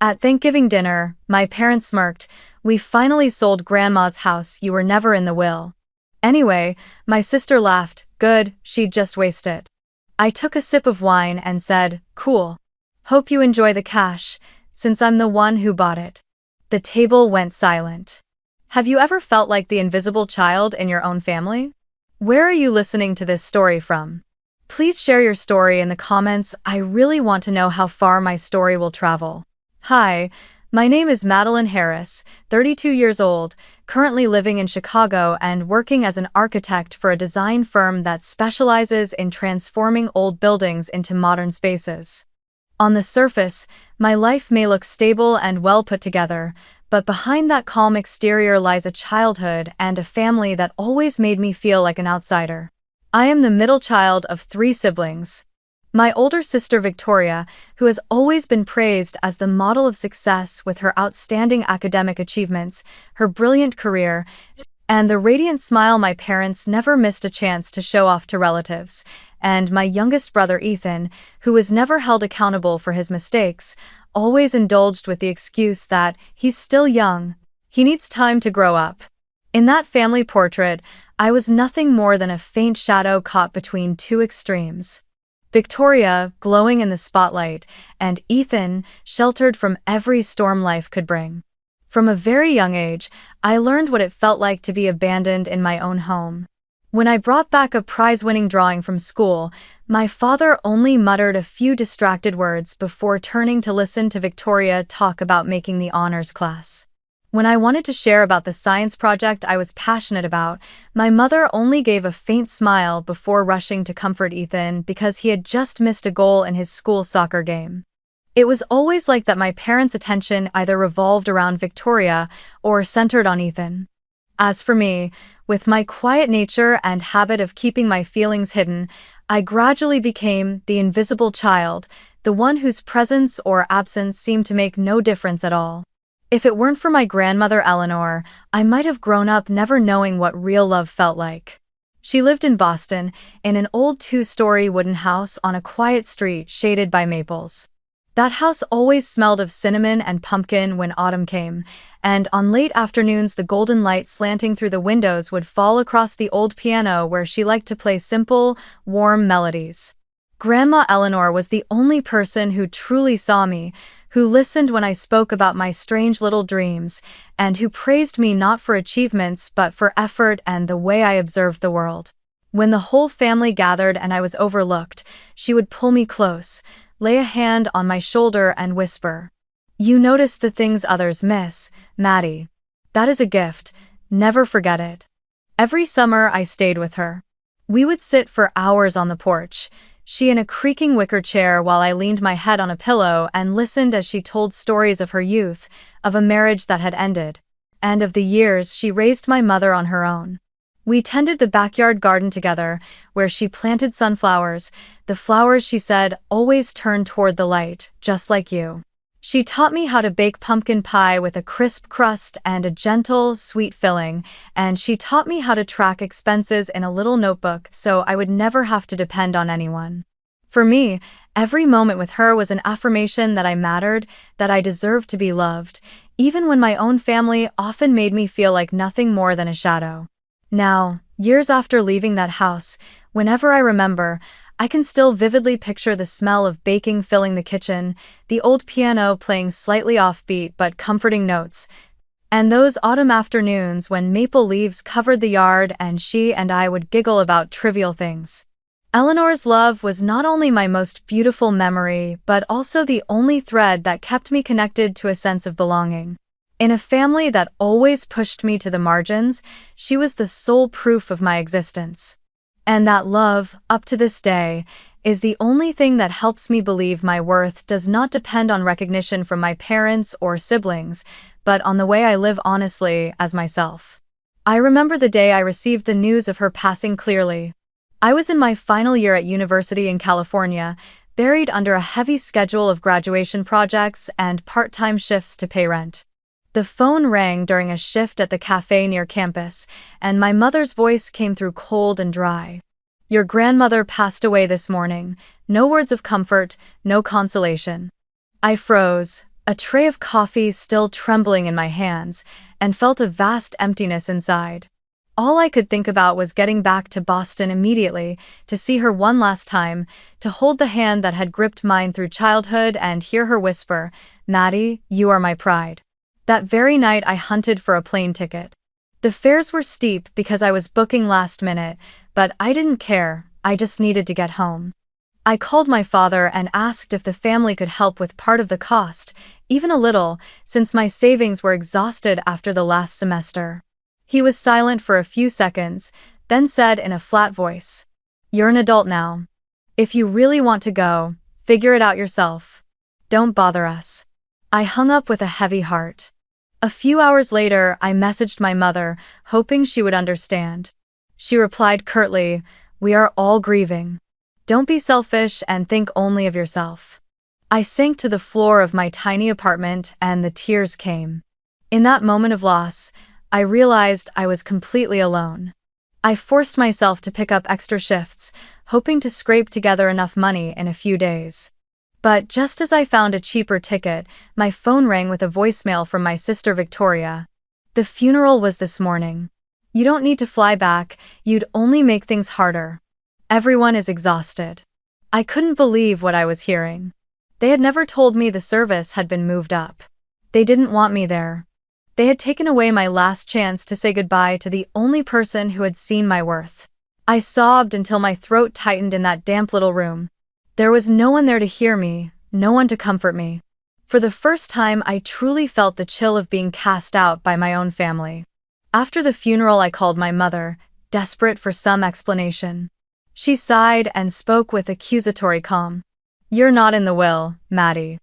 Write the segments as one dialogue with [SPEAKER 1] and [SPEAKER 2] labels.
[SPEAKER 1] At Thanksgiving dinner, my parents smirked. "We finally sold Grandma's house, you were never in the will." Anyway, my sister laughed. "Good, she'd just waste it." I took a sip of wine and said, "Cool. Hope you enjoy the cash, since I'm the one who bought it." The table went silent. Have you ever felt like the invisible child in your own family? Where are you listening to this story from? Please share your story in the comments. I really want to know how far my story will travel. Hi, my name is Madeline Harris, 32 years old, currently living in Chicago and working as an architect for a design firm that specializes in transforming old buildings into modern spaces. On the surface, my life may look stable and well put together, but behind that calm exterior lies a childhood and a family that always made me feel like an outsider. I am the middle child of 3 siblings. My older sister Victoria, who has always been praised as the model of success with her outstanding academic achievements, her brilliant career, and the radiant smile my parents never missed a chance to show off to relatives, and my youngest brother Ethan, who was never held accountable for his mistakes, always indulged with the excuse that he's still young, he needs time to grow up. In that family portrait, I was nothing more than a faint shadow caught between 2 extremes. Victoria, glowing in the spotlight, and Ethan, sheltered from every storm life could bring. From a very young age, I learned what it felt like to be abandoned in my own home. When I brought back a prize-winning drawing from school, my father only muttered a few distracted words before turning to listen to Victoria talk about making the honors class. When I wanted to share about the science project I was passionate about, my mother only gave a faint smile before rushing to comfort Ethan because he had just missed a goal in his school soccer game. It was always like that my parents' attention either revolved around Victoria or centered on Ethan. As for me, with my quiet nature and habit of keeping my feelings hidden, I gradually became the invisible child, the one whose presence or absence seemed to make no difference at all. If it weren't for my grandmother Eleanor, I might have grown up never knowing what real love felt like. She lived in Boston, in an old 2-story wooden house on a quiet street shaded by maples. That house always smelled of cinnamon and pumpkin when autumn came, and on late afternoons the golden light slanting through the windows would fall across the old piano where she liked to play simple, warm melodies. Grandma Eleanor was the only person who truly saw me, who listened when I spoke about my strange little dreams, and who praised me not for achievements but for effort and the way I observed the world. When the whole family gathered and I was overlooked, she would pull me close, lay a hand on my shoulder and whisper, "You notice the things others miss, Maddie. That is a gift, never forget it." Every summer I stayed with her. We would sit for hours on the porch, she in a creaking wicker chair while I leaned my head on a pillow and listened as she told stories of her youth, of a marriage that had ended, and of the years she raised my mother on her own. We tended the backyard garden together, where she planted sunflowers, the flowers, she said, always turn toward the light, just like you. She taught me how to bake pumpkin pie with a crisp crust and a gentle, sweet filling, and she taught me how to track expenses in a little notebook so I would never have to depend on anyone. For me, every moment with her was an affirmation that I mattered, that I deserved to be loved, even when my own family often made me feel like nothing more than a shadow. Now, years after leaving that house, whenever I remember, I can still vividly picture the smell of baking filling the kitchen, the old piano playing slightly offbeat but comforting notes, and those autumn afternoons when maple leaves covered the yard and she and I would giggle about trivial things. Eleanor's love was not only my most beautiful memory but also the only thread that kept me connected to a sense of belonging. In a family that always pushed me to the margins, she was the sole proof of my existence. And that love, up to this day, is the only thing that helps me believe my worth does not depend on recognition from my parents or siblings, but on the way I live honestly as myself. I remember the day I received the news of her passing clearly. I was in my final year at university in California, buried under a heavy schedule of graduation projects and part-time shifts to pay rent. The phone rang during a shift at the cafe near campus, and my mother's voice came through cold and dry. "Your grandmother passed away this morning. No words of comfort, no consolation." I froze, a tray of coffee still trembling in my hands, and felt a vast emptiness inside. All I could think about was getting back to Boston immediately, to see her one last time, to hold the hand that had gripped mine through childhood and hear her whisper, "Maddie, you are my pride." That very night I hunted for a plane ticket. The fares were steep because I was booking last minute, but I didn't care, I just needed to get home. I called my father and asked if the family could help with part of the cost, even a little, since my savings were exhausted after the last semester. He was silent for a few seconds, then said in a flat voice, "You're an adult now. If you really want to go, figure it out yourself. Don't bother us." I hung up with a heavy heart. A few hours later, I messaged my mother, hoping she would understand. She replied curtly, "We are all grieving. Don't be selfish and think only of yourself." I sank to the floor of my tiny apartment and the tears came. In that moment of loss, I realized I was completely alone. I forced myself to pick up extra shifts, hoping to scrape together enough money in a few days. But just as I found a cheaper ticket, my phone rang with a voicemail from my sister Victoria. "The funeral was this morning. You don't need to fly back, you'd only make things harder. Everyone is exhausted." I couldn't believe what I was hearing. They had never told me the service had been moved up. They didn't want me there. They had taken away my last chance to say goodbye to the only person who had seen my worth. I sobbed until my throat tightened in that damp little room. There was no one there to hear me, no one to comfort me. For the first time, I truly felt the chill of being cast out by my own family. After the funeral, I called my mother, desperate for some explanation. She sighed and spoke with accusatory calm. "You're not in the will, Maddie.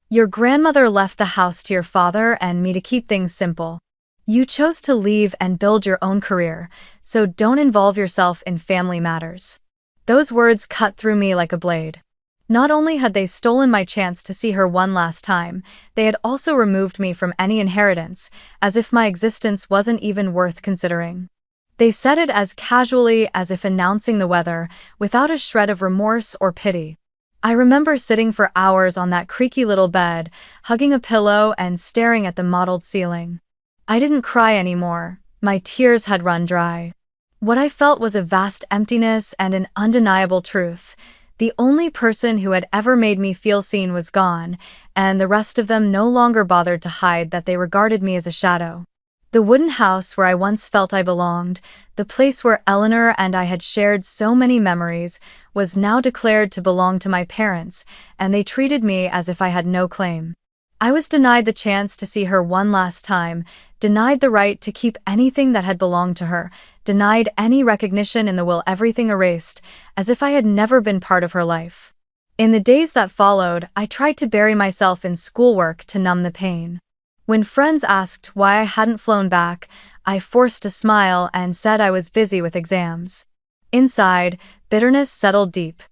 [SPEAKER 1] Your grandmother left the house to your father and me to keep things simple. You chose to leave and build your own career, so don't involve yourself in family matters." Those words cut through me like a blade. Not only had they stolen my chance to see her one last time, they had also removed me from any inheritance, as if my existence wasn't even worth considering. They said it as casually as if announcing the weather, without a shred of remorse or pity. I remember sitting for hours on that creaky little bed, hugging a pillow and staring at the mottled ceiling. I didn't cry anymore, my tears had run dry. What I felt was a vast emptiness and an undeniable truth. The only person who had ever made me feel seen was gone, and the rest of them no longer bothered to hide that they regarded me as a shadow. The wooden house where I once felt I belonged, the place where Eleanor and I had shared so many memories, was now declared to belong to my parents, and they treated me as if I had no claim. I was denied the chance to see her one last time, denied the right to keep anything that had belonged to her, denied any recognition in the will, everything erased, as if I had never been part of her life. In the days that followed, I tried to bury myself in schoolwork to numb the pain. When friends asked why I hadn't flown back, I forced a smile and said I was busy with exams. Inside, bitterness settled deep.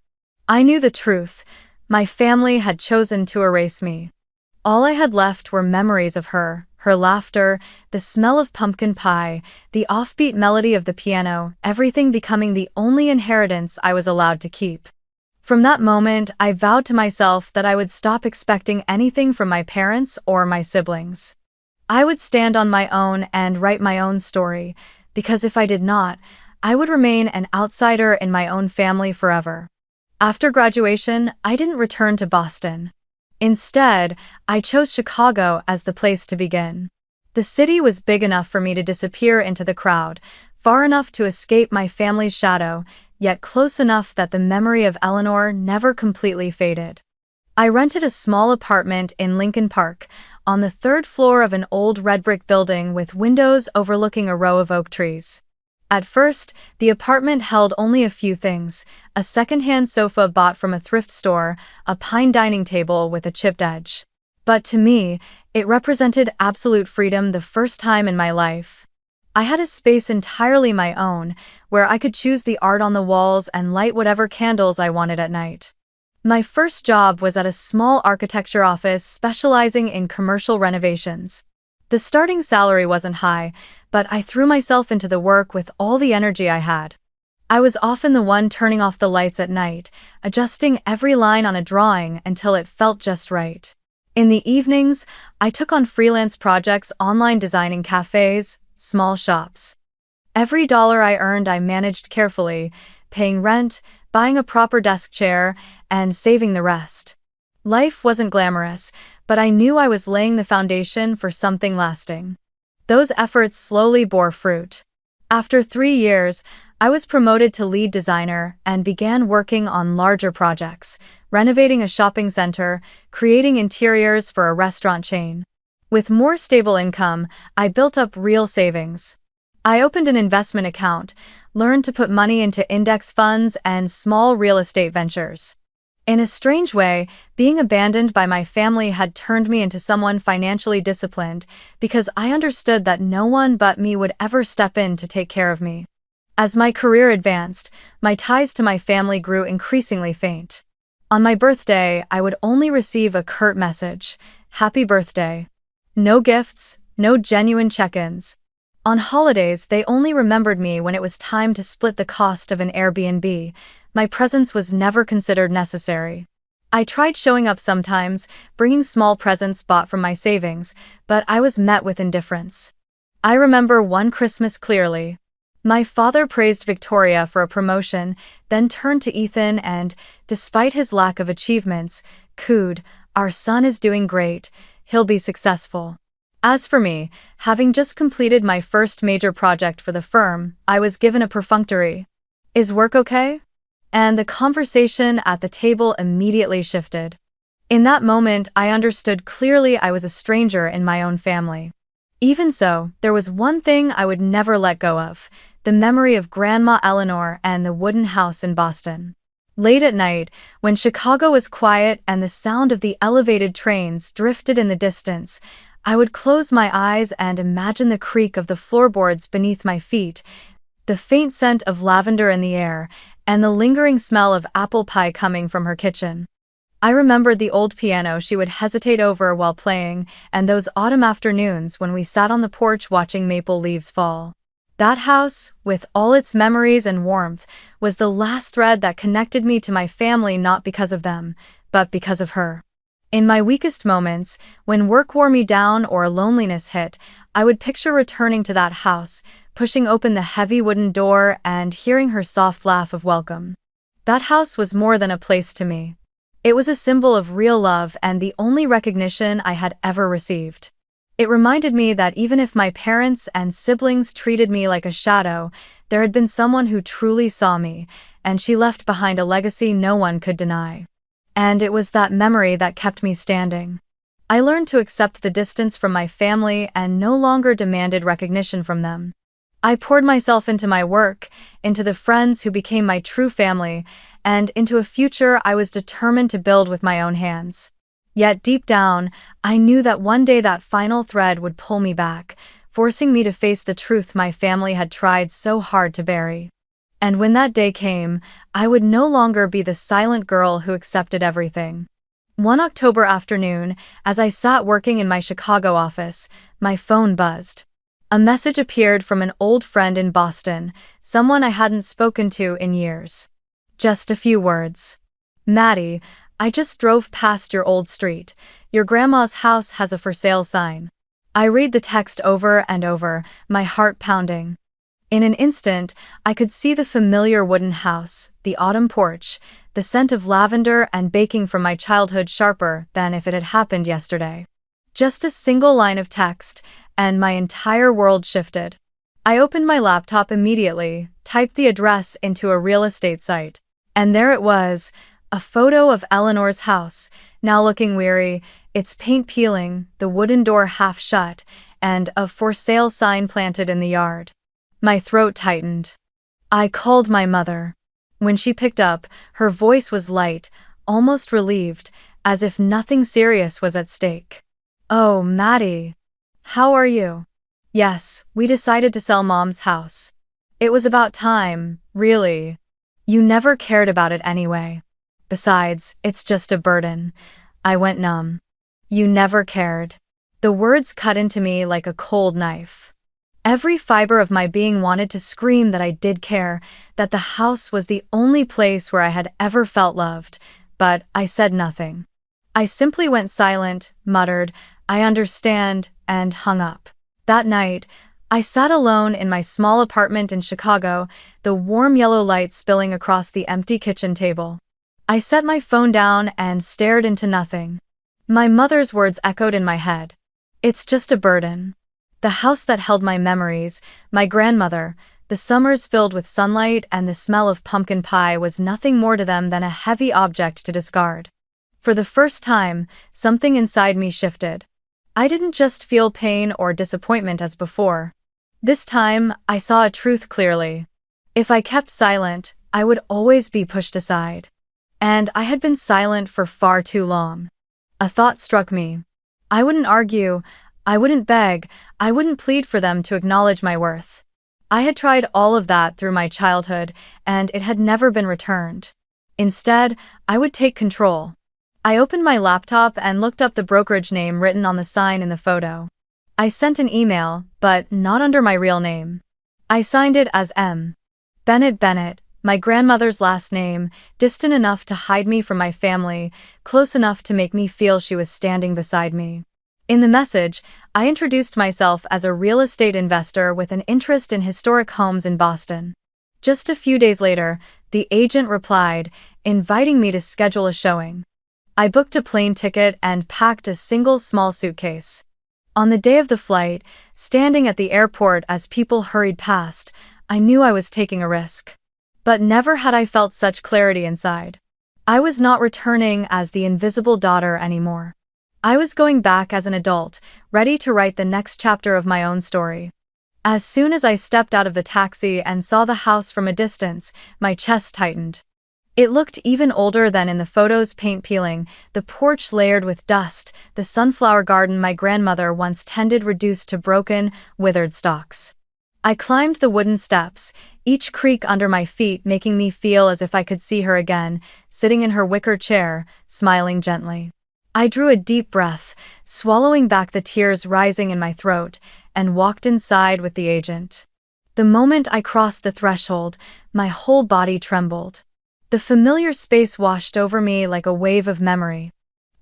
[SPEAKER 1] I knew the truth. My family had chosen to erase me. All I had left were memories of her, her laughter, the smell of pumpkin pie, the offbeat melody of the piano, everything becoming the only inheritance I was allowed to keep. From that moment, I vowed to myself that I would stop expecting anything from my parents or my siblings. I would stand on my own and write my own story, because if I did not, I would remain an outsider in my own family forever. After graduation, I didn't return to Boston. Instead, I chose Chicago as the place to begin. The city was big enough for me to disappear into the crowd, far enough to escape my family's shadow, yet close enough that the memory of Eleanor never completely faded. I rented a small apartment in Lincoln Park, on the third floor of an old red brick building with windows overlooking a row of oak trees. At first, the apartment held only a few things: a second-hand sofa bought from a thrift store, a pine dining table with a chipped edge. But to me, it represented absolute freedom, the first time in my life. I had a space entirely my own, where I could choose the art on the walls and light whatever candles I wanted at night. My first job was at a small architecture office specializing in commercial renovations. The starting salary wasn't high, but I threw myself into the work with all the energy I had. I was often the one turning off the lights at night, adjusting every line on a drawing until it felt just right. In the evenings, I took on freelance projects online designing cafes, small shops. Every dollar I earned I managed carefully, paying rent, buying a proper desk chair, and saving the rest. Life wasn't glamorous, but I knew I was laying the foundation for something lasting. Those efforts slowly bore fruit. After 3 years, I was promoted to lead designer and began working on larger projects, renovating a shopping center, creating interiors for a restaurant chain. With more stable income, I built up real savings. I opened an investment account, learned to put money into index funds and small real estate ventures. In a strange way, being abandoned by my family had turned me into someone financially disciplined because I understood that no one but me would ever step in to take care of me. As my career advanced, my ties to my family grew increasingly faint. On my birthday, I would only receive a curt message, "Happy birthday." No gifts, no genuine check-ins. On holidays, they only remembered me when it was time to split the cost of an Airbnb. My presence was never considered necessary. I tried showing up sometimes, bringing small presents bought from my savings, but I was met with indifference. I remember one Christmas clearly. My father praised Victoria for a promotion, then turned to Ethan and, despite his lack of achievements, cooed, "Our son is doing great, he'll be successful." As for me, having just completed my first major project for the firm, I was given a perfunctory, "Is work okay?" And the conversation at the table immediately shifted. In that moment, I understood clearly I was a stranger in my own family. Even so, there was one thing I would never let go of, the memory of Grandma Eleanor and the wooden house in Boston. Late at night, when Chicago was quiet and the sound of the elevated trains drifted in the distance, I would close my eyes and imagine the creak of the floorboards beneath my feet, the faint scent of lavender in the air, and the lingering smell of apple pie coming from her kitchen. I remembered the old piano she would hesitate over while playing, and those autumn afternoons when we sat on the porch watching maple leaves fall. That house, with all its memories and warmth, was the last thread that connected me to my family, not because of them, but because of her. In my weakest moments, when work wore me down or loneliness hit, I would picture returning to that house, pushing open the heavy wooden door and hearing her soft laugh of welcome. That house was more than a place to me. It was a symbol of real love and the only recognition I had ever received. It reminded me that even if my parents and siblings treated me like a shadow, there had been someone who truly saw me, and she left behind a legacy no one could deny. And it was that memory that kept me standing. I learned to accept the distance from my family and no longer demanded recognition from them. I poured myself into my work, into the friends who became my true family, and into a future I was determined to build with my own hands. Yet deep down, I knew that one day that final thread would pull me back, forcing me to face the truth my family had tried so hard to bury. And when that day came, I would no longer be the silent girl who accepted everything. One October afternoon, as I sat working in my Chicago office, my phone buzzed. A message appeared from an old friend in Boston, someone I hadn't spoken to in years. Just a few words. "Maddie, I just drove past your old street. Your grandma's house has a for sale sign." I read the text over and over, my heart pounding. In an instant, I could see the familiar wooden house, the autumn porch, the scent of lavender and baking from my childhood sharper than if it had happened yesterday. Just a single line of text, and my entire world shifted. I opened my laptop immediately, typed the address into a real estate site, and there it was, a photo of Eleanor's house, now looking weary, its paint peeling, the wooden door half shut, and a for sale sign planted in the yard. My throat tightened. I called my mother. When she picked up, her voice was light, almost relieved, as if nothing serious was at stake. "Oh, Maddie. How are you?" "Yes, we decided to sell Mom's house. It was about time, really. You never cared about it anyway. Besides, it's just a burden." I went numb. "You never cared." The words cut into me like a cold knife. Every fiber of my being wanted to scream that I did care, that the house was the only place where I had ever felt loved, but I said nothing. I simply went silent, muttered, "I understand," and hung up. That night, I sat alone in my small apartment in Chicago, the warm yellow light spilling across the empty kitchen table. I set my phone down and stared into nothing. My mother's words echoed in my head. "It's just a burden." The house that held my memories, my grandmother, the summers filled with sunlight and the smell of pumpkin pie was nothing more to them than a heavy object to discard. For the first time, something inside me shifted. I didn't just feel pain or disappointment as before. This time, I saw a truth clearly. If I kept silent, I would always be pushed aside. And I had been silent for far too long. A thought struck me. I wouldn't argue, I wouldn't beg, I wouldn't plead for them to acknowledge my worth. I had tried all of that through my childhood, and it had never been returned. Instead, I would take control. I opened my laptop and looked up the brokerage name written on the sign in the photo. I sent an email, but not under my real name. I signed it as M. Bennett, my grandmother's last name, distant enough to hide me from my family, close enough to make me feel she was standing beside me. In the message, I introduced myself as a real estate investor with an interest in historic homes in Boston. Just a few days later, the agent replied, inviting me to schedule a showing. I booked a plane ticket and packed a single small suitcase. On the day of the flight, standing at the airport as people hurried past, I knew I was taking a risk. But never had I felt such clarity inside. I was not returning as the invisible daughter anymore. I was going back as an adult, ready to write the next chapter of my own story. As soon as I stepped out of the taxi and saw the house from a distance, my chest tightened. It looked even older than in the photos, paint peeling, the porch layered with dust, the sunflower garden my grandmother once tended reduced to broken, withered stalks. I climbed the wooden steps, each creak under my feet making me feel as if I could see her again, sitting in her wicker chair, smiling gently. I drew a deep breath, swallowing back the tears rising in my throat, and walked inside with the agent. The moment I crossed the threshold, my whole body trembled. The familiar space washed over me like a wave of memory.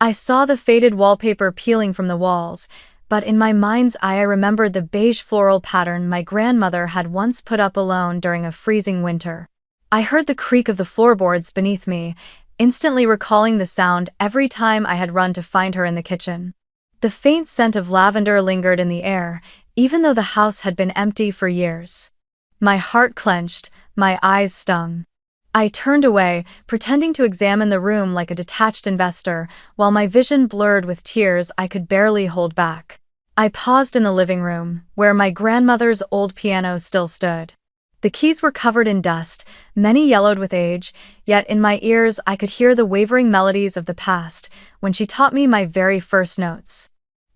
[SPEAKER 1] I saw the faded wallpaper peeling from the walls, but in my mind's eye I remembered the beige floral pattern my grandmother had once put up alone during a freezing winter. I heard the creak of the floorboards beneath me, instantly recalling the sound every time I had run to find her in the kitchen. The faint scent of lavender lingered in the air, even though the house had been empty for years. My heart clenched, my eyes stung. I turned away, pretending to examine the room like a detached investor, while my vision blurred with tears I could barely hold back. I paused in the living room, where my grandmother's old piano still stood. The keys were covered in dust, many yellowed with age, yet in my ears I could hear the wavering melodies of the past, when she taught me my very first notes.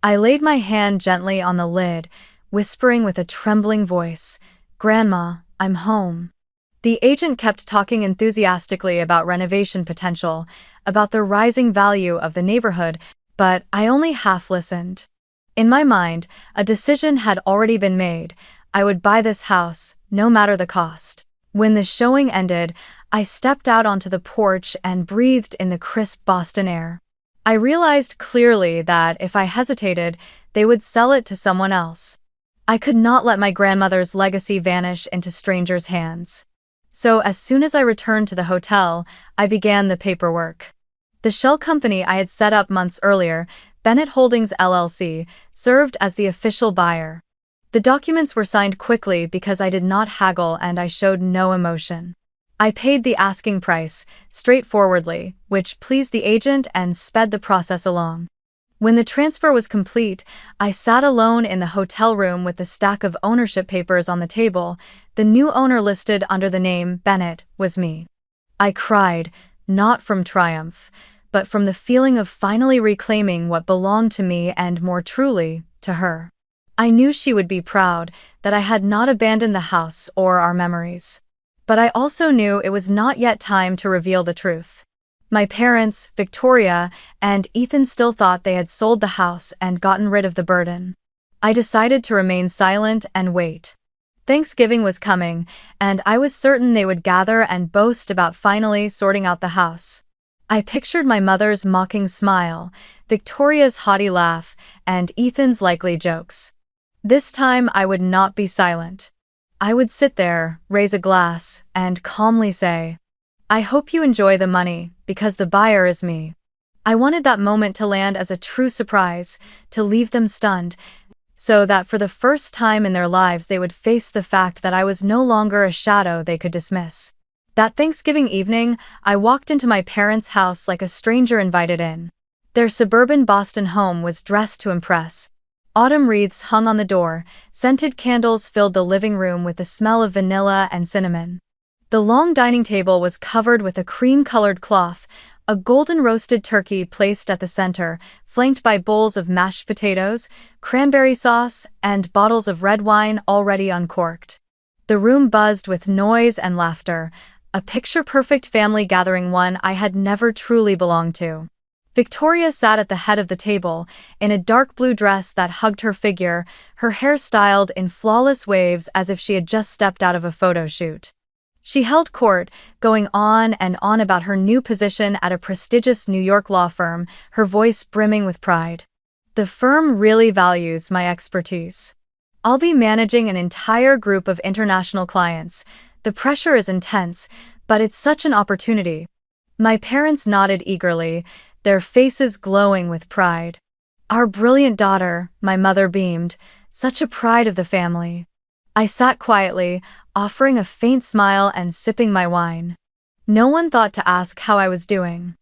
[SPEAKER 1] I laid my hand gently on the lid, whispering with a trembling voice, "Grandma, I'm home." The agent kept talking enthusiastically about renovation potential, about the rising value of the neighborhood, but I only half listened. In my mind, a decision had already been made. I would buy this house, no matter the cost. When the showing ended, I stepped out onto the porch and breathed in the crisp Boston air. I realized clearly that if I hesitated, they would sell it to someone else. I could not let my grandmother's legacy vanish into strangers' hands. So as soon as I returned to the hotel, I began the paperwork. The shell company I had set up months earlier, Bennett Holdings LLC, served as the official buyer. The documents were signed quickly because I did not haggle and I showed no emotion. I paid the asking price, straightforwardly, which pleased the agent and sped the process along. When the transfer was complete, I sat alone in the hotel room with the stack of ownership papers on the table. The new owner listed under the name Bennett was me. I cried, not from triumph, but from the feeling of finally reclaiming what belonged to me and, more truly, to her. I knew she would be proud that I had not abandoned the house or our memories. But I also knew it was not yet time to reveal the truth. My parents, Victoria, and Ethan still thought they had sold the house and gotten rid of the burden. I decided to remain silent and wait. Thanksgiving was coming, and I was certain they would gather and boast about finally sorting out the house. I pictured my mother's mocking smile, Victoria's haughty laugh, and Ethan's likely jokes. This time I would not be silent. I would sit there, raise a glass, and calmly say, "I hope you enjoy the money, because the buyer is me." I wanted that moment to land as a true surprise, to leave them stunned, so that for the first time in their lives they would face the fact that I was no longer a shadow they could dismiss. That Thanksgiving evening, I walked into my parents' house like a stranger invited in. Their suburban Boston home was dressed to impress. Autumn wreaths hung on the door, scented candles filled the living room with the smell of vanilla and cinnamon. The long dining table was covered with a cream-colored cloth, a golden roasted turkey placed at the center, flanked by bowls of mashed potatoes, cranberry sauce, and bottles of red wine already uncorked. The room buzzed with noise and laughter, a picture-perfect family gathering one I had never truly belonged to. Victoria sat at the head of the table, in a dark blue dress that hugged her figure, her hair styled in flawless waves as if she had just stepped out of a photo shoot. She held court, going on and on about her new position at a prestigious New York law firm, her voice brimming with pride. "The firm really values my expertise. I'll be managing an entire group of international clients. The pressure is intense, but it's such an opportunity." My parents nodded eagerly, their faces glowing with pride. "Our brilliant daughter," my mother beamed, "such a pride of the family." I sat quietly, offering a faint smile and sipping my wine. No one thought to ask how I was doing.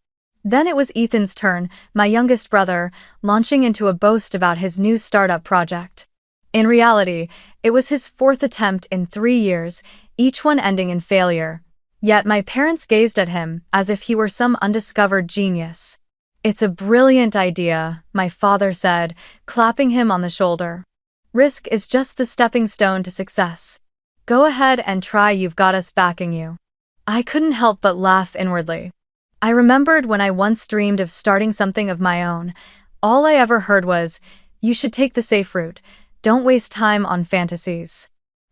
[SPEAKER 1] Then it was Ethan's turn, my youngest brother, launching into a boast about his new startup project. In reality, it was his fourth attempt in 3 years, each one ending in failure. Yet my parents gazed at him as if he were some undiscovered genius. "It's a brilliant idea," my father said, clapping him on the shoulder. "Risk is just the stepping stone to success. Go ahead and try, you've got us backing you." I couldn't help but laugh inwardly. I remembered when I once dreamed of starting something of my own. All I ever heard was, "You should take the safe route. Don't waste time on fantasies."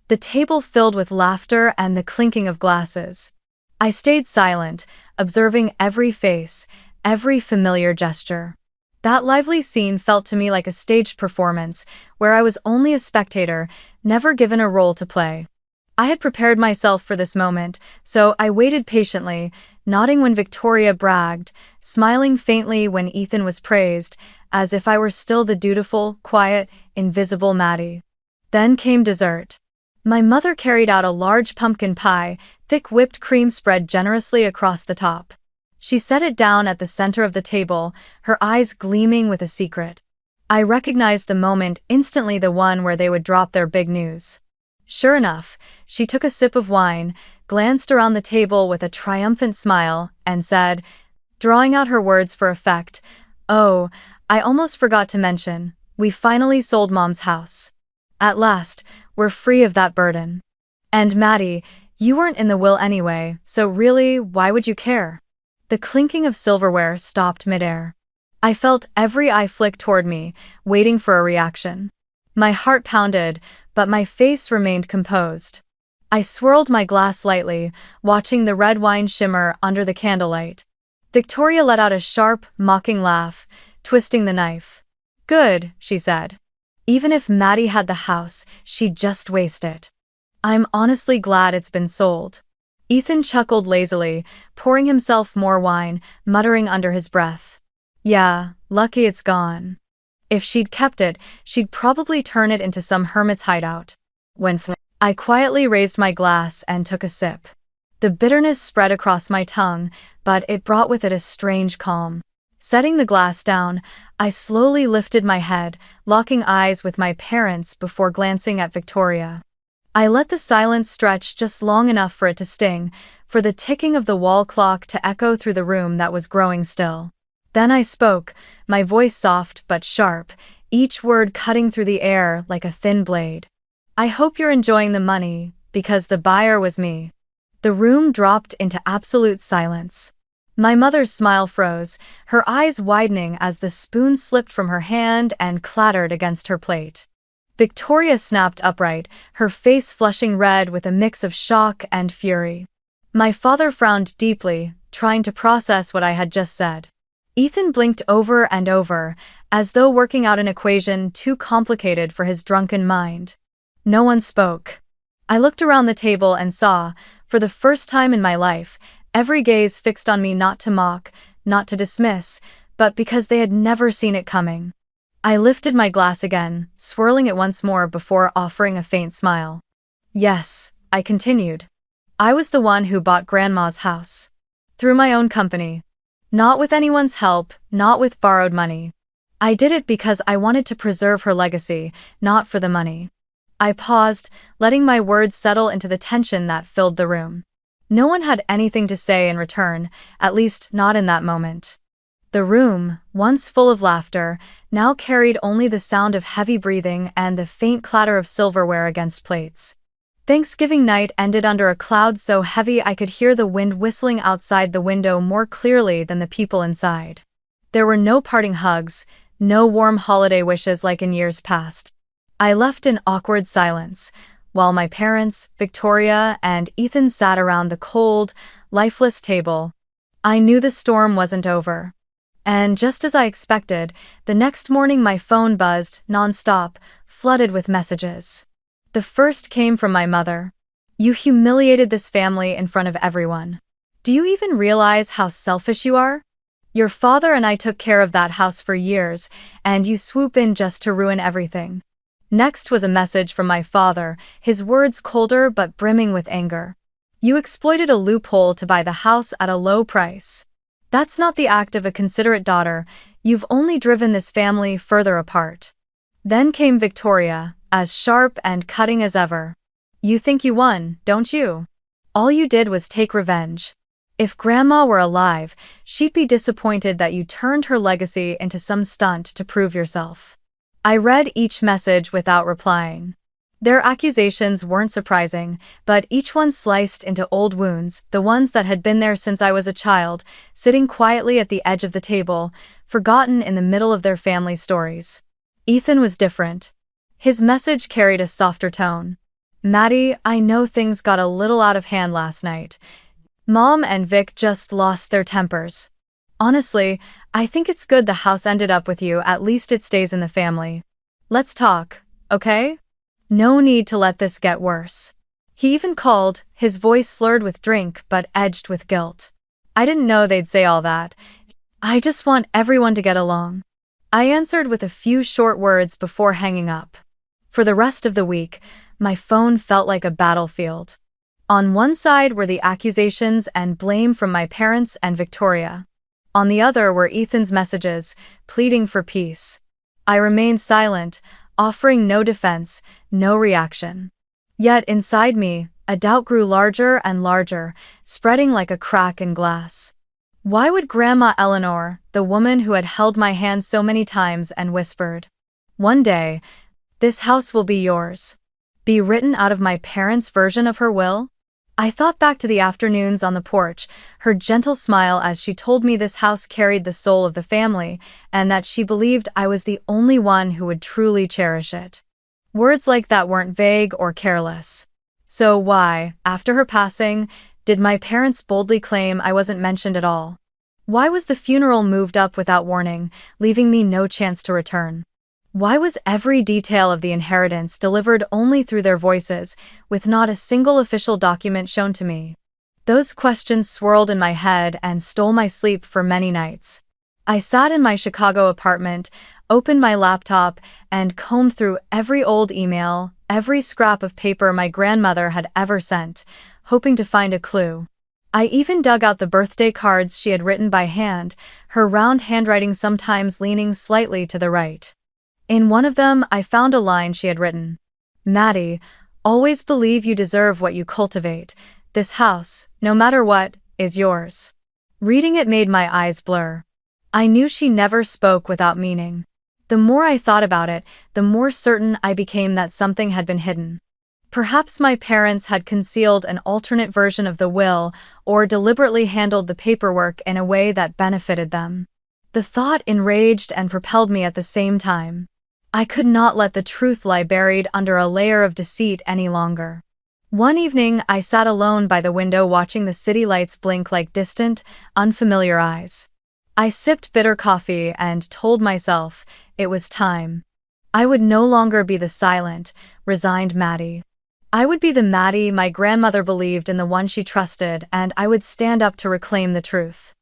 [SPEAKER 1] The table filled with laughter and the clinking of glasses. I stayed silent, observing every face, every familiar gesture. That lively scene felt to me like a staged performance, where I was only a spectator, never given a role to play. I had prepared myself for this moment, so I waited patiently, nodding when Victoria bragged, smiling faintly when Ethan was praised, as if I were still the dutiful, quiet, invisible Maddie. Then came dessert. My mother carried out a large pumpkin pie, thick whipped cream spread generously across the top. She set it down at the center of the table, her eyes gleaming with a secret. I recognized the moment instantly, the one where they would drop their big news. Sure enough, she took a sip of wine, glanced around the table with a triumphant smile, and said, drawing out her words for effect, "Oh, I almost forgot to mention, we finally sold Mom's house. At last, we're free of that burden. And Maddie, you weren't in the will anyway, so really, why would you care?" The clinking of silverware stopped midair. I felt every eye flick toward me, waiting for a reaction. My heart pounded, but my face remained composed. I swirled my glass lightly, watching the red wine shimmer under the candlelight. Victoria let out a sharp, mocking laugh, twisting the knife. "Good," she said. "Even if Maddie had the house, she'd just waste it. I'm honestly glad it's been sold." Ethan chuckled lazily, pouring himself more wine, muttering under his breath. "Yeah, lucky it's gone. If she'd kept it, she'd probably turn it into some hermit's hideout." I quietly raised my glass and took a sip. The bitterness spread across my tongue, but it brought with it a strange calm. Setting the glass down, I slowly lifted my head, locking eyes with my parents before glancing at Victoria. I let the silence stretch just long enough for it to sting, for the ticking of the wall clock to echo through the room that was growing still. Then I spoke, my voice soft but sharp, each word cutting through the air like a thin blade. "I hope you're enjoying the money, because the buyer was me." The room dropped into absolute silence. My mother's smile froze, her eyes widening as the spoon slipped from her hand and clattered against her plate. Victoria snapped upright, her face flushing red with a mix of shock and fury. My father frowned deeply, trying to process what I had just said. Ethan blinked over and over, as though working out an equation too complicated for his drunken mind. No one spoke. I looked around the table and saw, for the first time in my life, every gaze fixed on me, not to mock, not to dismiss, but because they had never seen it coming. I lifted my glass again, swirling it once more before offering a faint smile. Yes, I continued. I was the one who bought Grandma's house. Through my own company. Not with anyone's help, not with borrowed money. I did it because I wanted to preserve her legacy, not for the money. I paused, letting my words settle into the tension that filled the room. No one had anything to say in return, at least not in that moment. The room, once full of laughter, now carried only the sound of heavy breathing and the faint clatter of silverware against plates. Thanksgiving night ended under a cloud so heavy I could hear the wind whistling outside the window more clearly than the people inside. There were no parting hugs, no warm holiday wishes like in years past. I left in awkward silence, while my parents, Victoria, and Ethan sat around the cold, lifeless table. I knew the storm wasn't over. And just as I expected, the next morning my phone buzzed, non-stop, flooded with messages. The first came from my mother. You humiliated this family in front of everyone. Do you even realize how selfish you are? Your father and I took care of that house for years, and you swoop in just to ruin everything. Next was a message from my father, his words colder but brimming with anger. You exploited a loophole to buy the house at a low price. That's not the act of a considerate daughter, you've only driven this family further apart. Then came Victoria, as sharp and cutting as ever. You think you won, don't you? All you did was take revenge. If Grandma were alive, she'd be disappointed that you turned her legacy into some stunt to prove yourself. I read each message without replying. Their accusations weren't surprising, but each one sliced into old wounds, the ones that had been there since I was a child, sitting quietly at the edge of the table, forgotten in the middle of their family stories. Ethan was different. His message carried a softer tone. Maddie, I know things got a little out of hand last night. Mom and Vic just lost their tempers. Honestly, I think it's good the house ended up with you, at least it stays in the family. Let's talk, okay? No need to let this get worse. He even called, his voice slurred with drink but edged with guilt. I didn't know they'd say all that. I just want everyone to get along. I answered with a few short words before hanging up. For the rest of the week, my phone felt like a battlefield. On one side were the accusations and blame from my parents and Victoria. On the other were Ethan's messages, pleading for peace. I remained silent, offering no defense, no reaction. Yet inside me, a doubt grew larger and larger, spreading like a crack in glass. Why would Grandma Eleanor, the woman who had held my hand so many times and whispered, "One day, this house will be yours," be written out of my parents' version of her will? I thought back to the afternoons on the porch, her gentle smile as she told me this house carried the soul of the family, and that she believed I was the only one who would truly cherish it. Words like that weren't vague or careless. So why, after her passing, did my parents boldly claim I wasn't mentioned at all? Why was the funeral moved up without warning, leaving me no chance to return? Why was every detail of the inheritance delivered only through their voices, with not a single official document shown to me? Those questions swirled in my head and stole my sleep for many nights. I sat in my Chicago apartment, opened my laptop, and combed through every old email, every scrap of paper my grandmother had ever sent, hoping to find a clue. I even dug out the birthday cards she had written by hand, her round handwriting sometimes leaning slightly to the right. In one of them, I found a line she had written. Maddie, always believe you deserve what you cultivate. This house, no matter what, is yours. Reading it made my eyes blur. I knew she never spoke without meaning. The more I thought about it, the more certain I became that something had been hidden. Perhaps my parents had concealed an alternate version of the will, or deliberately handled the paperwork in a way that benefited them. The thought enraged and propelled me at the same time. I could not let the truth lie buried under a layer of deceit any longer. One evening, I sat alone by the window watching the city lights blink like distant, unfamiliar eyes. I sipped bitter coffee and told myself it was time. I would no longer be the silent, resigned Maddie. I would be the Maddie my grandmother believed in, the one she trusted, and I would stand up to reclaim the truth.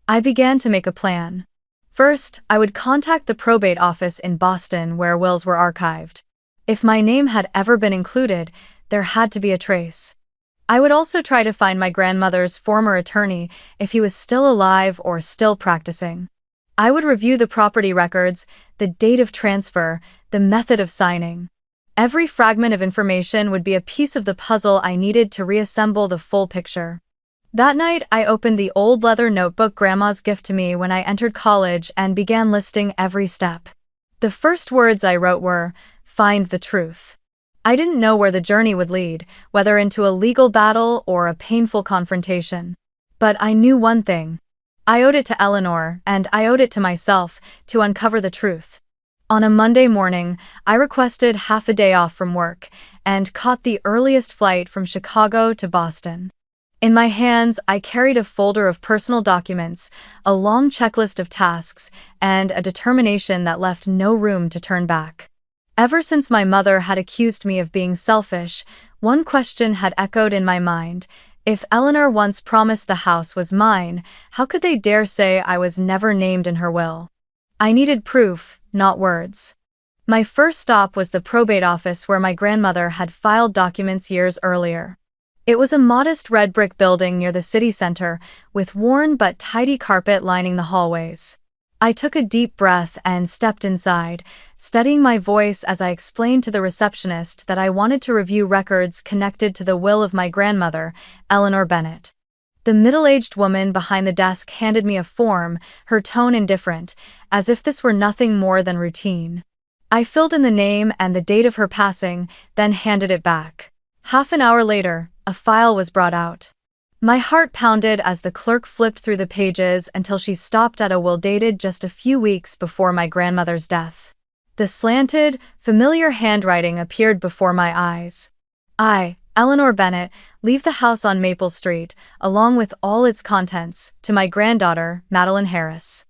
[SPEAKER 1] I began to make a plan. First, I would contact the probate office in Boston where wills were archived. If my name had ever been included, there had to be a trace. I would also try to find my grandmother's former attorney if he was still alive or still practicing. I would review the property records, the date of transfer, the method of signing. Every fragment of information would be a piece of the puzzle I needed to reassemble the full picture. That night, I opened the old leather notebook Grandma's gift to me when I entered college and began listing every step. The first words I wrote were, "Find the truth." I didn't know where the journey would lead, whether into a legal battle or a painful confrontation. But I knew one thing. I owed it to Eleanor, and I owed it to myself, to uncover the truth. On a Monday morning, I requested half a day off from work and caught the earliest flight from Chicago to Boston. In my hands, I carried a folder of personal documents, a long checklist of tasks, and a determination that left no room to turn back. Ever since my mother had accused me of being selfish, one question had echoed in my mind. If Eleanor once promised the house was mine, how could they dare say I was never named in her will? I needed proof, not words. My first stop was the probate office where my grandmother had filed documents years earlier. It was a modest red brick building near the city center, with worn but tidy carpet lining the hallways. I took a deep breath and stepped inside, steadying my voice as I explained to the receptionist that I wanted to review records connected to the will of my grandmother, Eleanor Bennett. The middle-aged woman behind the desk handed me a form, her tone indifferent, as if this were nothing more than routine. I filled in the name and the date of her passing, then handed it back. Half an hour later, a file was brought out. My heart pounded as the clerk flipped through the pages until she stopped at a will dated just a few weeks before my grandmother's death. The slanted, familiar handwriting appeared before my eyes. I, Eleanor Bennett, leave the house on Maple Street, along with all its contents, to my granddaughter, Madeline Harris.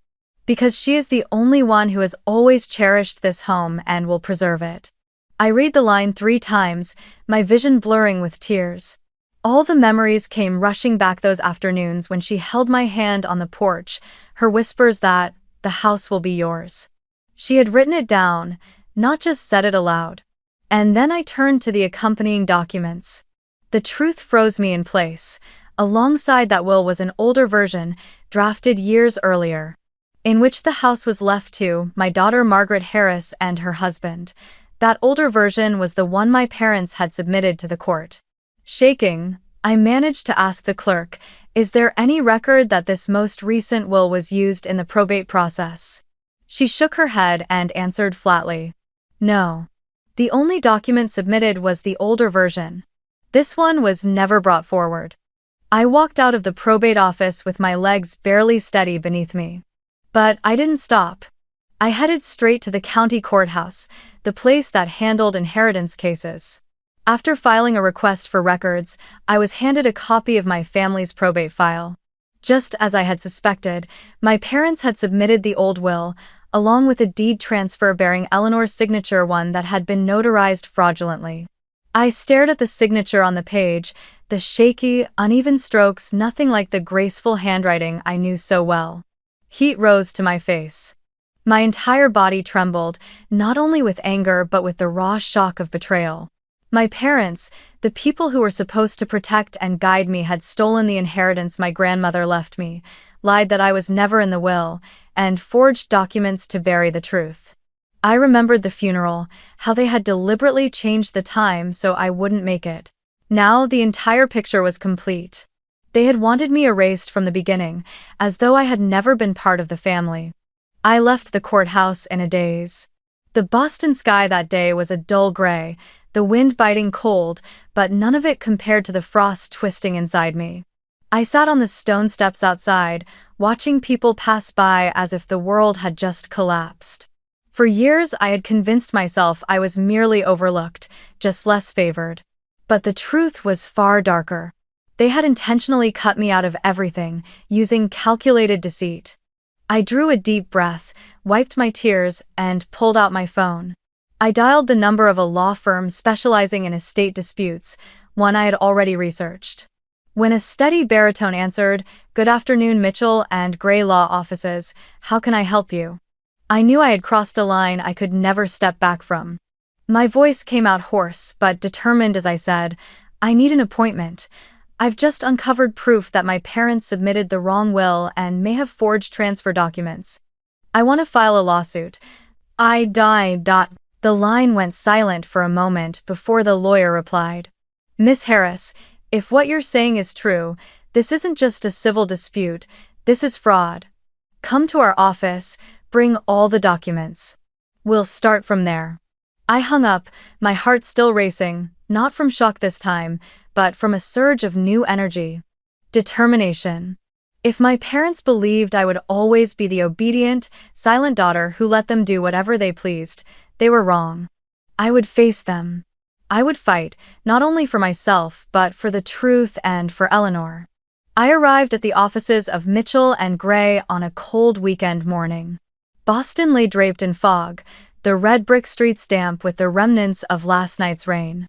[SPEAKER 1] Because she is the only one who has always cherished this home and will preserve it. I read the line 3 times, my vision blurring with tears. All the memories came rushing back, those afternoons when she held my hand on the porch, her whispers that, "The house will be yours." She had written it down, not just said it aloud. And then I turned to the accompanying documents. The truth froze me in place. Alongside that will was an older version, drafted years earlier, in which the house was left to my daughter Margaret Harris and her husband. That older version was the one my parents had submitted to the court. Shaking, I managed to ask the clerk, "Is there any record that this most recent will was used in the probate process?" She shook her head and answered flatly, "No. The only document submitted was the older version. This one was never brought forward." I walked out of the probate office with my legs barely steady beneath me. But I didn't stop. I headed straight to the county courthouse, the place that handled inheritance cases. After filing a request for records, I was handed a copy of my family's probate file. Just as I had suspected, my parents had submitted the old will, along with a deed transfer bearing Eleanor's signature, one that had been notarized fraudulently. I stared at the signature on the page, the shaky, uneven strokes, nothing like the graceful handwriting I knew so well. Heat rose to my face. My entire body trembled, not only with anger but with the raw shock of betrayal. My parents, the people who were supposed to protect and guide me, had stolen the inheritance my grandmother left me, lied that I was never in the will, and forged documents to bury the truth. I remembered the funeral, how they had deliberately changed the time so I wouldn't make it. Now the entire picture was complete. They had wanted me erased from the beginning, as though I had never been part of the family. I left the courthouse in a daze. The Boston sky that day was a dull gray, the wind biting cold, but none of it compared to the frost twisting inside me. I sat on the stone steps outside, watching people pass by as if the world had just collapsed. For years I had convinced myself I was merely overlooked, just less favored. But the truth was far darker. They had intentionally cut me out of everything, using calculated deceit. I drew a deep breath, wiped my tears, and pulled out my phone. I dialed the number of a law firm specializing in estate disputes, one I had already researched. When a steady baritone answered, "Good afternoon, Mitchell and Gray Law Offices. How can I help you?" I knew I had crossed a line I could never step back from. My voice came out hoarse but determined as I said, "I need an appointment. I've just uncovered proof that my parents submitted the wrong will and may have forged transfer documents. I want to file a lawsuit. I die. The line went silent for a moment before the lawyer replied. "Miss Harris, if what you're saying is true, this isn't just a civil dispute, this is fraud. Come to our office, bring all the documents. We'll start from there." I hung up, my heart still racing, not from shock this time, but from a surge of new energy. Determination. If my parents believed I would always be the obedient, silent daughter who let them do whatever they pleased, they were wrong. I would face them. I would fight, not only for myself, but for the truth and for Eleanor. I arrived at the offices of Mitchell and Gray on a cold weekend morning. Boston lay draped in fog, the red brick streets damp with the remnants of last night's rain.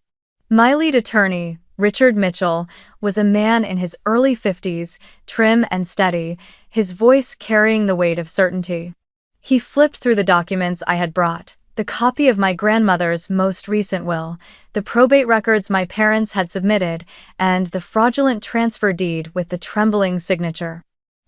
[SPEAKER 1] My lead attorney, Richard Mitchell, was a man in his early 50s, trim and steady, his voice carrying the weight of certainty. He flipped through the documents I had brought. The copy of my grandmother's most recent will, the probate records my parents had submitted, and the fraudulent transfer deed with the trembling signature.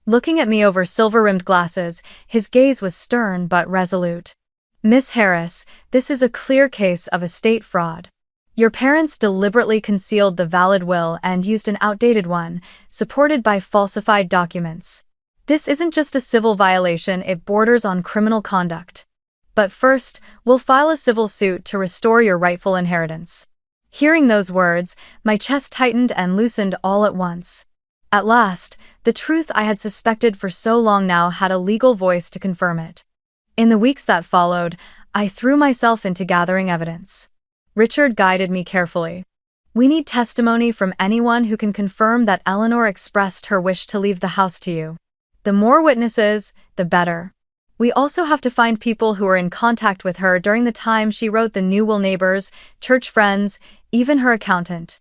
[SPEAKER 1] Looking at me over silver-rimmed glasses, his gaze was stern but resolute. "Miss Harris, this is a clear case of estate fraud. Your parents deliberately concealed the valid will and used an outdated one, supported by falsified documents. This isn't just a civil violation, it borders on criminal conduct. But first, we'll file a civil suit to restore your rightful inheritance." Hearing those words, my chest tightened and loosened all at once. At last, the truth I had suspected for so long now had a legal voice to confirm it. In the weeks that followed, I threw myself into gathering evidence. Richard guided me carefully. "We need testimony from anyone who can confirm that Eleanor expressed her wish to leave the house to you. The more witnesses, the better. We also have to find people who were in contact with her during the time she wrote the new will, neighbors, church friends, even her accountant."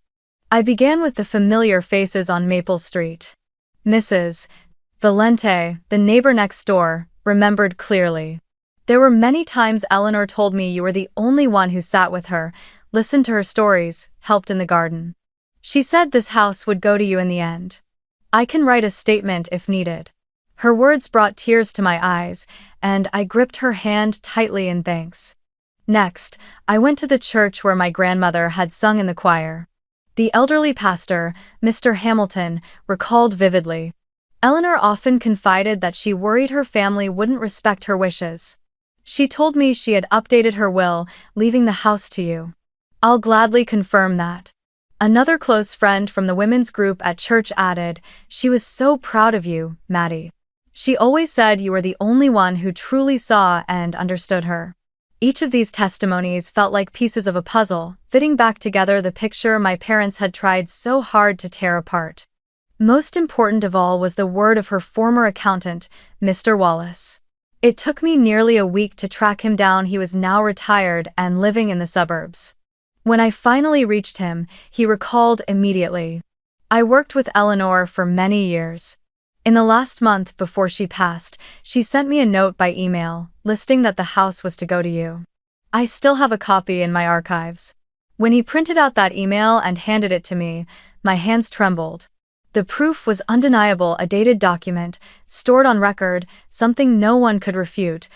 [SPEAKER 1] I began with the familiar faces on Maple Street. Mrs. Valente, the neighbor next door, remembered clearly. "There were many times Eleanor told me you were the only one who sat with her, listened to her stories, helped in the garden. She said this house would go to you in the end. I can write a statement if needed." Her words brought tears to my eyes, and I gripped her hand tightly in thanks. Next, I went to the church where my grandmother had sung in the choir. The elderly pastor, Mr. Hamilton, recalled vividly. Eleanor often confided that she worried her family wouldn't respect her wishes. "She told me she had updated her will, leaving the house to you." "I'll gladly confirm that." Another close friend from the women's group at church added, "She was so proud of you, Maddie. She always said you were the only one who truly saw and understood her." Each of these testimonies felt like pieces of a puzzle, fitting back together the picture my parents had tried so hard to tear apart. Most important of all was the word of her former accountant, Mr. Wallace. It took me nearly a week to track him down. He was now retired and living in the suburbs. When I finally reached him, he recalled immediately. "I worked with Eleanor for many years. In the last month before she passed, she sent me a note by email, listing that the house was to go to you. I still have a copy in my archives." When he printed out that email and handed it to me, my hands trembled. The proof was undeniable, a dated document, stored on record, something no one could refute.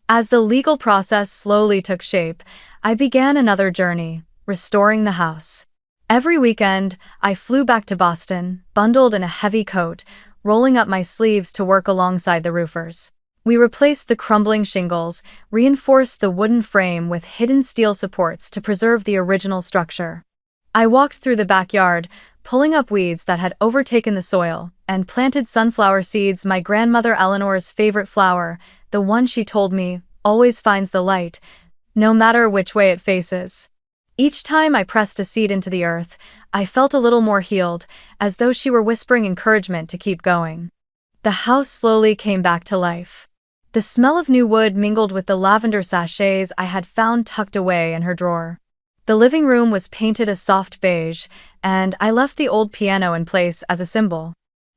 [SPEAKER 1] As the legal process slowly took shape, I began another journey, restoring the house. Every weekend, I flew back to Boston, bundled in a heavy coat, rolling up my sleeves to work alongside the roofers. We replaced the crumbling shingles, reinforced the wooden frame with hidden steel supports to preserve the original structure. I walked through the backyard, pulling up weeds that had overtaken the soil, and planted sunflower seeds, my grandmother Eleanor's favorite flower, the one she told me always finds the light, no matter which way it faces. Each time I pressed a seed into the earth, I felt a little more healed, as though she were whispering encouragement to keep going. The house slowly came back to life. The smell of new wood mingled with the lavender sachets I had found tucked away in her drawer. The living room was painted a soft beige, and I left the old piano in place as a symbol.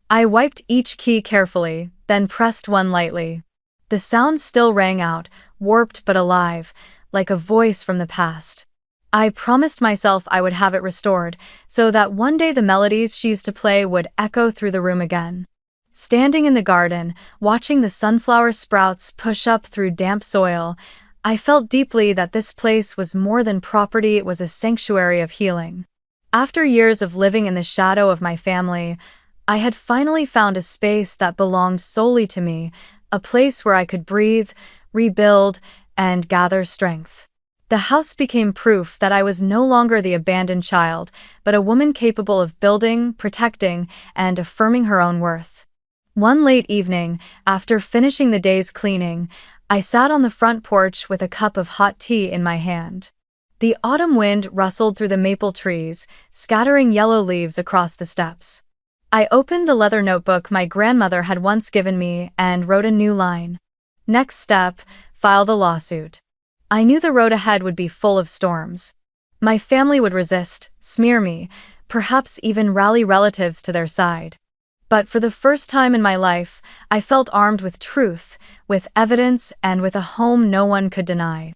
[SPEAKER 1] I wiped each key carefully, then pressed one lightly. The sound still rang out, warped but alive, like a voice from the past. I promised myself I would have it restored, so that one day the melodies she used to play would echo through the room again. Standing in the garden, watching the sunflower sprouts push up through damp soil, I felt deeply that this place was more than property, it was a sanctuary of healing. After years of living in the shadow of my family, I had finally found a space that belonged solely to me, a place where I could breathe, rebuild, and gather strength. The house became proof that I was no longer the abandoned child, but a woman capable of building, protecting, and affirming her own worth. One late evening, after finishing the day's cleaning, I sat on the front porch with a cup of hot tea in my hand. The autumn wind rustled through the maple trees, scattering yellow leaves across the steps. I opened the leather notebook my grandmother had once given me and wrote a new line. Next step, file the lawsuit. I knew the road ahead would be full of storms. My family would resist, smear me, perhaps even rally relatives to their side. But for the first time in my life, I felt armed with truth, with evidence, and with a home no one could deny.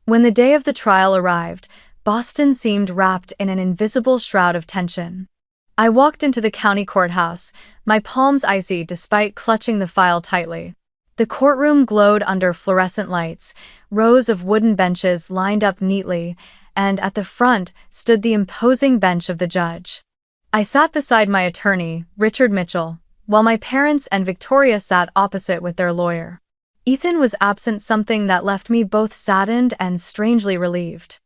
[SPEAKER 1] When the day of the trial arrived, Boston seemed wrapped in an invisible shroud of tension. I walked into the county courthouse, my palms icy despite clutching the file tightly. The courtroom glowed under fluorescent lights, rows of wooden benches lined up neatly, and at the front stood the imposing bench of the judge. I sat beside my attorney, Richard Mitchell, while my parents and Victoria sat opposite with their lawyer. Ethan was absent, something that left me both saddened and strangely relieved.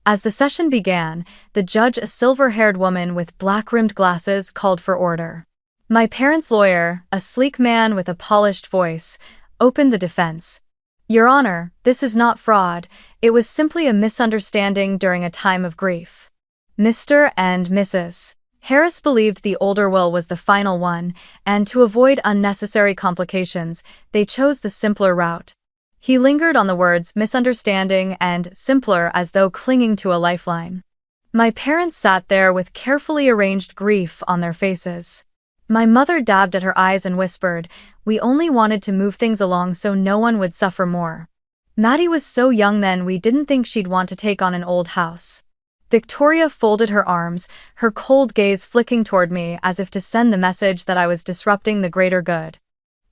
[SPEAKER 1] As the session began, the judge, a silver-haired woman with black-rimmed glasses, called for order. My parents' lawyer, a sleek man with a polished voice, opened the defense. Your Honor, this is not fraud, it was simply a misunderstanding during a time of grief. Mr. and Mrs. Harris believed the older will was the final one, and to avoid unnecessary complications, they chose the simpler route. He lingered on the words misunderstanding and simpler as though clinging to a lifeline. My parents sat there with carefully arranged grief on their faces. My mother dabbed at her eyes and whispered, "We only wanted to move things along so no one would suffer more." Maddie was so young then we didn't think she'd want to take on an old house. Victoria folded her arms, her cold gaze flicking toward me as if to send the message that I was disrupting the greater good.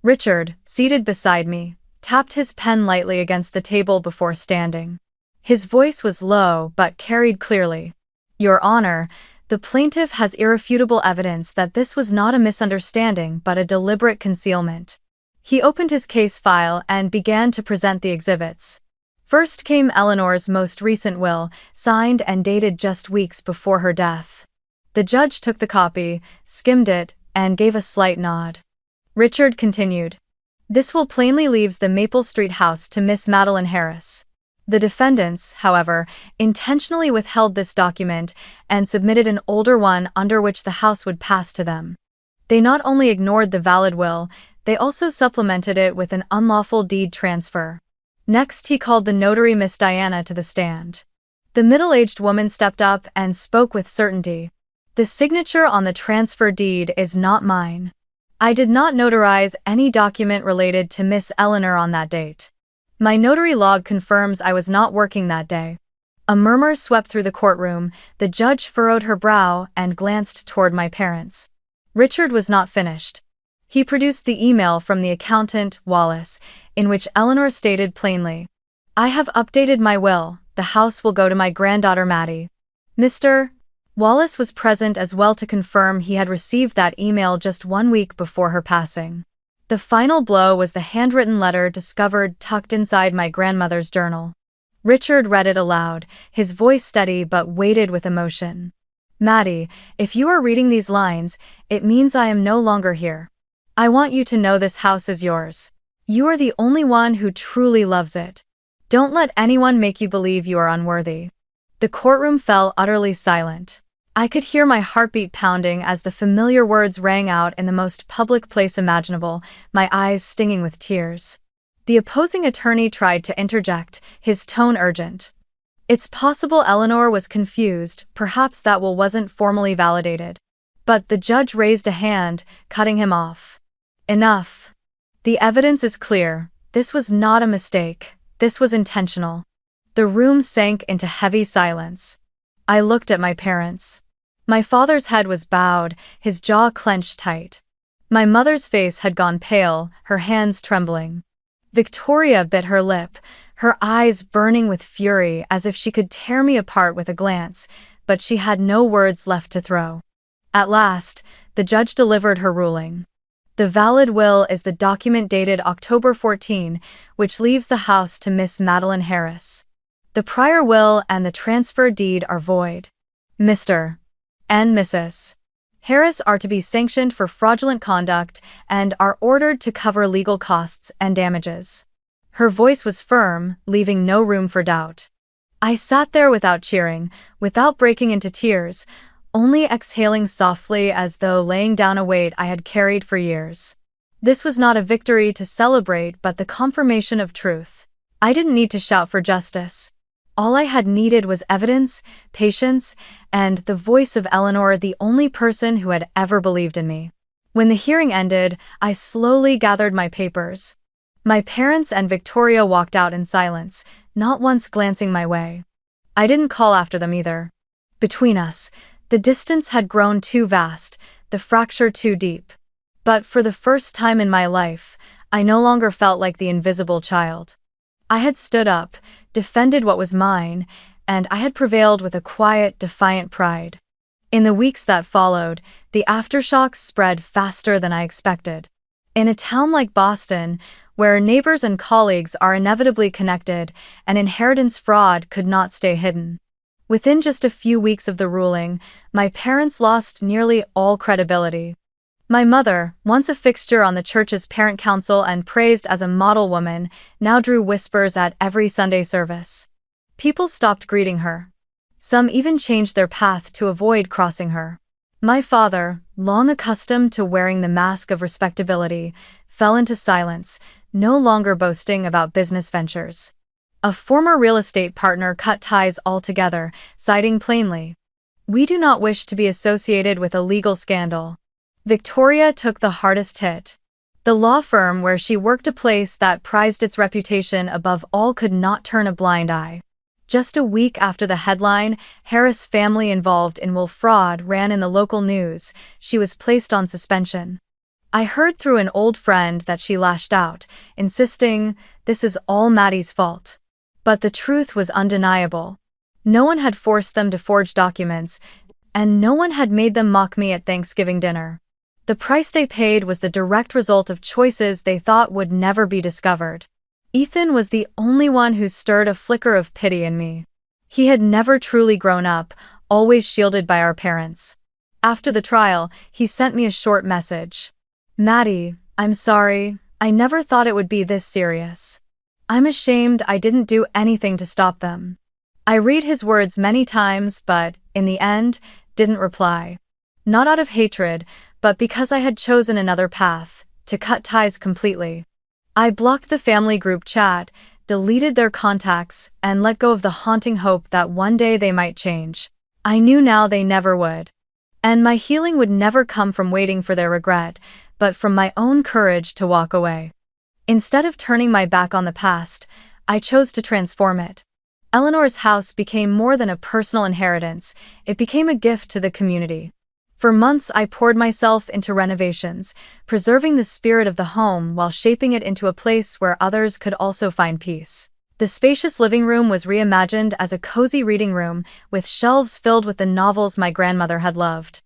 [SPEAKER 1] Richard, seated beside me, tapped his pen lightly against the table before standing. His voice was low but carried clearly. Your Honor, the plaintiff has irrefutable evidence that this was not a misunderstanding but a deliberate concealment. He opened his case file and began to present the exhibits. First came Eleanor's most recent will, signed and dated just weeks before her death. The judge took the copy, skimmed it, and gave a slight nod. Richard continued. This will plainly leaves the Maple Street house to Miss Madeline Harris. The defendants, however, intentionally withheld this document and submitted an older one under which the house would pass to them. They not only ignored the valid will, they also supplemented it with an unlawful deed transfer. Next he called the notary Miss Diana to the stand. The middle-aged woman stepped up and spoke with certainty. The signature on the transfer deed is not mine. I did not notarize any document related to Miss Eleanor on that date. My notary log confirms I was not working that day. A murmur swept through the courtroom, the judge furrowed her brow and glanced toward my parents. Richard was not finished. He produced the email from the accountant, Wallace, in which Eleanor stated plainly, I have updated my will, the house will go to my granddaughter Maddie. Mr. Wallace was present as well to confirm he had received that email just 1 week before her passing. The final blow was the handwritten letter discovered tucked inside my grandmother's journal. Richard read it aloud, his voice steady but weighted with emotion. Maddie, if you are reading these lines, it means I am no longer here. I want you to know this house is yours. You are the only one who truly loves it. Don't let anyone make you believe you are unworthy. The courtroom fell utterly silent. I could hear my heartbeat pounding as the familiar words rang out in the most public place imaginable, my eyes stinging with tears. The opposing attorney tried to interject, his tone urgent. It's possible Eleanor was confused, perhaps that will wasn't formally validated. But the judge raised a hand, cutting him off. Enough. The evidence is clear. This was not a mistake. This was intentional. The room sank into heavy silence. I looked at my parents. My father's head was bowed, his jaw clenched tight. My mother's face had gone pale, her hands trembling. Victoria bit her lip, her eyes burning with fury as if she could tear me apart with a glance, but she had no words left to throw. At last, the judge delivered her ruling. The valid will is the document dated October 14, which leaves the house to Miss Madeline Harris. The prior will and the transfer deed are void. Mr. and Mrs. Harris are to be sanctioned for fraudulent conduct and are ordered to cover legal costs and damages. Her voice was firm, leaving no room for doubt. I sat there without cheering, without breaking into tears, only exhaling softly as though laying down a weight I had carried for years. This was not a victory to celebrate but the confirmation of truth. I didn't need to shout for justice. All I had needed was evidence, patience, and the voice of Eleanor, the only person who had ever believed in me. When the hearing ended, I slowly gathered my papers. My parents and Victoria walked out in silence, not once glancing my way. I didn't call after them either. Between us, the distance had grown too vast, the fracture too deep. But for the first time in my life, I no longer felt like the invisible child. I had stood up, defended what was mine, and I had prevailed with a quiet, defiant pride. In the weeks that followed, the aftershocks spread faster than I expected. In a town like Boston, where neighbors and colleagues are inevitably connected, an inheritance fraud could not stay hidden. Within just a few weeks of the ruling, my parents lost nearly all credibility. My mother, once a fixture on the church's parent council and praised as a model woman, now drew whispers at every Sunday service. People stopped greeting her. Some even changed their path to avoid crossing her. My father, long accustomed to wearing the mask of respectability, fell into silence, no longer boasting about business ventures. A former real estate partner cut ties altogether, citing plainly, "We do not wish to be associated with a legal scandal." Victoria took the hardest hit. The law firm where she worked, a place that prized its reputation above all, could not turn a blind eye. Just a week after the headline, "Harris family involved in will fraud," ran in the local news, she was placed on suspension. I heard through an old friend that she lashed out, insisting, "This is all Maddie's fault." But the truth was undeniable. No one had forced them to forge documents, and no one had made them mock me at Thanksgiving dinner. The price they paid was the direct result of choices they thought would never be discovered. Ethan was the only one who stirred a flicker of pity in me. He had never truly grown up, always shielded by our parents. After the trial, he sent me a short message. "Maddie, I'm sorry. I never thought it would be this serious. I'm ashamed I didn't do anything to stop them." I read his words many times but, in the end, didn't reply. Not out of hatred, but because I had chosen another path, to cut ties completely. I blocked the family group chat, deleted their contacts, and let go of the haunting hope that one day they might change. I knew now they never would. And my healing would never come from waiting for their regret, but from my own courage to walk away. Instead of turning my back on the past, I chose to transform it. Eleanor's house became more than a personal inheritance, it became a gift to the community. For months I poured myself into renovations, preserving the spirit of the home while shaping it into a place where others could also find peace. The spacious living room was reimagined as a cozy reading room, with shelves filled with the novels my grandmother had loved.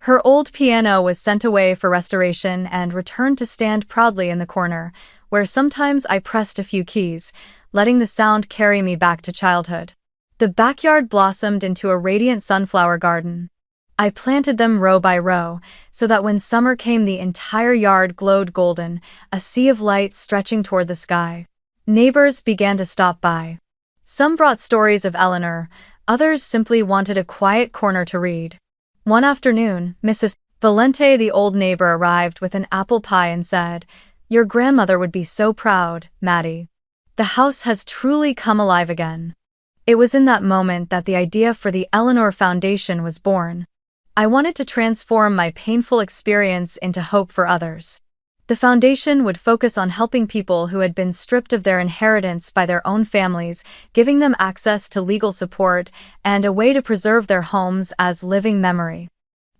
[SPEAKER 1] Her old piano was sent away for restoration and returned to stand proudly in the corner, where sometimes I pressed a few keys, letting the sound carry me back to childhood. The backyard blossomed into a radiant sunflower garden. I planted them row by row, so that when summer came the entire yard glowed golden, a sea of light stretching toward the sky. Neighbors began to stop by. Some brought stories of Eleanor, Others simply wanted a quiet corner to read. One afternoon, Mrs. Valente, the old neighbor, arrived with an apple pie and said, "Your grandmother would be so proud, Maddie. The house has truly come alive again." It was in that moment that the idea for the Eleanor Foundation was born. I wanted to transform my painful experience into hope for others. The foundation would focus on helping people who had been stripped of their inheritance by their own families, giving them access to legal support and a way to preserve their homes as living memory.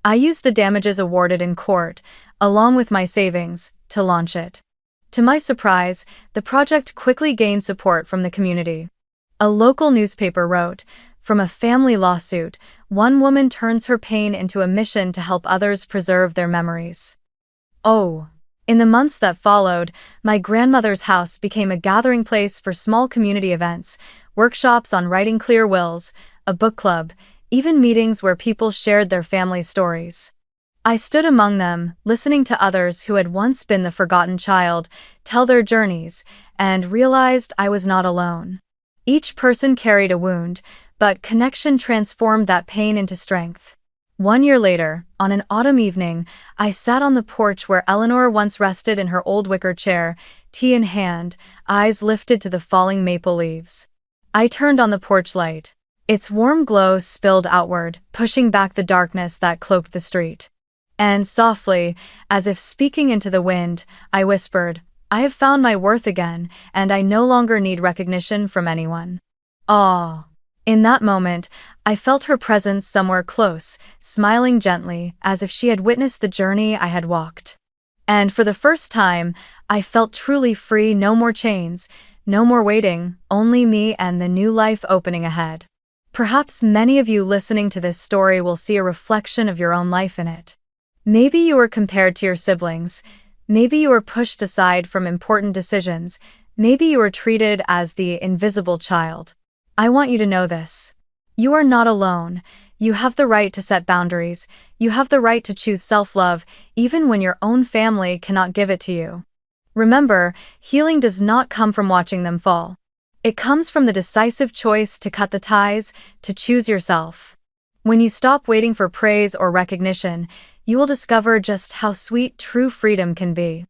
[SPEAKER 1] I used the damages awarded in court, along with my savings, to launch it. To my surprise, the project quickly gained support from the community. A local newspaper wrote, "From a family lawsuit, one woman turns her pain into a mission to help others preserve their memories." Oh! In the months that followed, my grandmother's house became a gathering place for small community events, workshops on writing clear wills, a book club, even meetings where people shared their family stories. I stood among them, listening to others who had once been the forgotten child tell their journeys, and realized I was not alone. Each person carried a wound, but connection transformed that pain into strength. 1 year later, on an autumn evening, I sat on the porch where Eleanor once rested in her old wicker chair, tea in hand, eyes lifted to the falling maple leaves. I turned on the porch light. Its warm glow spilled outward, pushing back the darkness that cloaked the street. And softly, as if speaking into the wind, I whispered, "I have found my worth again, and I no longer need recognition from anyone." Ah! In that moment, I felt her presence somewhere close, smiling gently, as if she had witnessed the journey I had walked. And for the first time, I felt truly free. No more chains, no more waiting, only me and the new life opening ahead. Perhaps many of you listening to this story will see a reflection of your own life in it. Maybe you were compared to your siblings. Maybe you were pushed aside from important decisions. Maybe you were treated as the invisible child. I want you to know this. You are not alone. You have the right to set boundaries. You have the right to choose self-love, even when your own family cannot give it to you. Remember, healing does not come from watching them fall. It comes from the decisive choice to cut the ties, to choose yourself. When you stop waiting for praise or recognition, you will discover just how sweet true freedom can be.